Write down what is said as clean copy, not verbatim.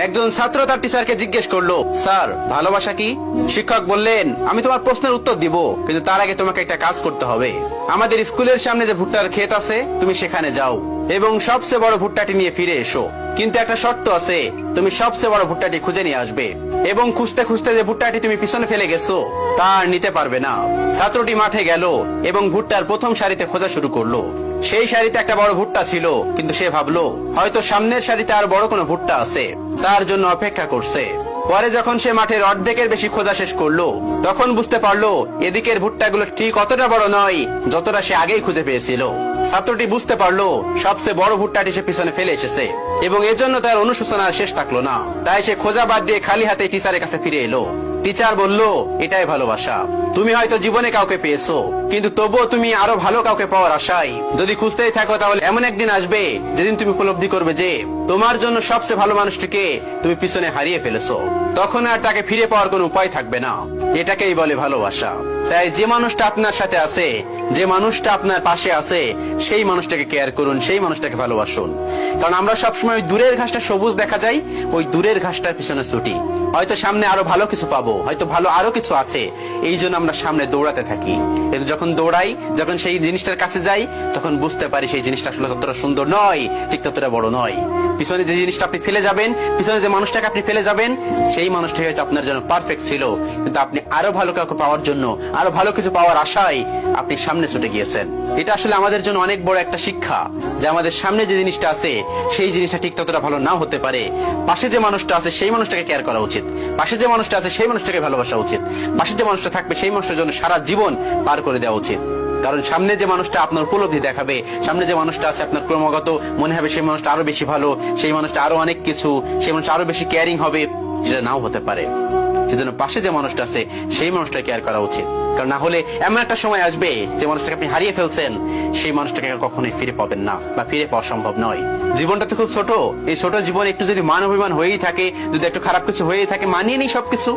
একজন ছাত্র তার টিচারকে জিজ্ঞেস করলো, স্যার ভালোবাসা কি? শিক্ষক বললেন, আমি তোমার প্রশ্নের উত্তর দিব, কিন্তু তার আগে তোমাকে একটা কাজ করতে হবে। আমাদের স্কুলের সামনে যে ভুট্টার ক্ষেত আছে, তুমি সেখানে যাও এবং সবচেয়ে বড় ভুট্টাটি নিয়ে ফিরে এসো। কিন্তু একটা শর্ত আছে, তুমি সবচেয়ে বড় ভুট্টাটি খুঁজে নিয়ে আসবে এবং খুঁজতে খুঁজতে যে ভুট্টাটি তুমি পিছনে ফেলে গেছো তা আর নিতে পারবে না। ছাত্রটি মাঠে গেল এবং ভুট্টার প্রথম সারিতে খোঁজা শুরু করলো। সেই সারিতে একটা বড় ভুট্টা ছিল, কিন্তু সে ভাবলো হয়তো সামনের সারিতে আর বড় কোনো ভুট্টা আছে, তার জন্য অপেক্ষা করছে। পরে যখন সে মাঠের অর্ধেকের বেশি খোঁজা শেষ করলো, তখন বুঝতে পারলো এদিকের ভুট্টাগুলো ঠিক অতটা বড় নয় যতটা সে আগেই খুঁজে পেয়েছিল। ছাত্রটি বুঝতে পারলো সবচেয়ে বড় ভুট্টাটি সে পিছনে ফেলে এসেছে এবং এজন্য তার অনুশোচনা শেষ থাকলো না। তাই সে খোঁজা বাদ দিয়ে খালি হাতে টিচারের কাছে ফিরে এলো। টিচার বলল, এটাই ভালোবাসা। তুমি হয়তো জীবনে কাউকে পেয়েছো, কিন্তু তবুও তুমি আরো ভালো কাউকে পাওয়ার আশায় যদি খুঁজতেই থাকো, তাহলে এমন একদিন আসবে যেদিন তুমি উপলব্ধি করবে যে তোমার জন্য সবচেয়ে ভালো মানুষটিকে তুমি পিছনে হারিয়ে ফেলেছো। তখন আর তাকে ফিরে পাওয়ার কোনো উপায় থাকবে না। এটাকেই বলে ভালোবাসা। তাই যে মানুষটা আপনার সাথে আছে, যে মানুষটা আপনার পাশে আছে, সেই মানুষটাকে কেয়ার করুন, সেই মানুষটাকে ভালোবাসুন। কারণ আমরা সবসময় দূরের ঘাসটা সবুজ দেখা যায়, ওই দূরের ঘাসটার পিছনে ছুটি। হয়তো সামনে আরো ভালো কিছু পাবো, হয়তো ভালো আরো কিছু আছে, এই জন্য আমরা সামনে দৌড়াতে থাকি। কিন্তু যখন দৌড়াই, যখন সেই জিনিসটার কাছে যাই, তখন বুঝতে পারি সেই জিনিসটা আসলে ততটা সুন্দর নয়, ঠিক ততটা বড় নয়। পিছনে যে জিনিসটা আপনি ফেলে যাবেন, পিছনে যে মানুষটাকে আপনি ফেলে যাবেন, সেই মানুষটা হয়তো আপনার জন্য পারফেক্ট ছিল, কিন্তু আপনি আরো ভালো কাউকে পাওয়ার জন্য, আরো ভালো কিছু পাওয়ার আশায় আপনি সামনে ছুটে গিয়েছেন। এটা আসলে আমাদের জন্য অনেক বড় একটা শিক্ষা, যে আমাদের সামনে যে জিনিসটা আছে, সেই জিনিসটা ঠিক ততটা ভালো নাও হতে পারে। পাশে যে মানুষটা আছে, সেই মানুষটাকে কেয়ার করা উচিত। পাশে যে মানুষটা আছে, সেই মানুষটাকে ভালোবাসা উচিত। পাশে যে মানুষটা থাকবে, সেই মানুষটার জন্য সারা জীবন পার করে দেওয়া উচিত। কারণ সামনে যে মানুষটা আপনার উপলব্ধি দেখাবে, সামনে যে মানুষটা আছে, আপনার ক্রমাগত মনে হবে সেই মানুষটা আরো বেশি ভালো, সেই মানুষটা আরো অনেক কিছু, সেই মানুষটা আরো বেশি কেয়ারিং হবে, সেটা নাও হতে পারে। সেজন্য পাশে যে মানুষটা আছে, সেই মানুষটা কেয়ার করা উচিত। কারণ না হলে এমন একটা সময় আসবে, যে মানুষটাকে আপনি হারিয়ে ফেলছেন, সেই মানুষটাকে আর কখনোই ফিরে পাবেন না, বা ফিরে পাওয়া সম্ভব নয়। জীবনটা তো খুব ছোট। এই ছোট জীবনে একটু যদি মান অভিমান হয়েই থাকে, যদি একটু খারাপ কিছু হয়েই থাকে, মানিয়ে নিই সবকিছু।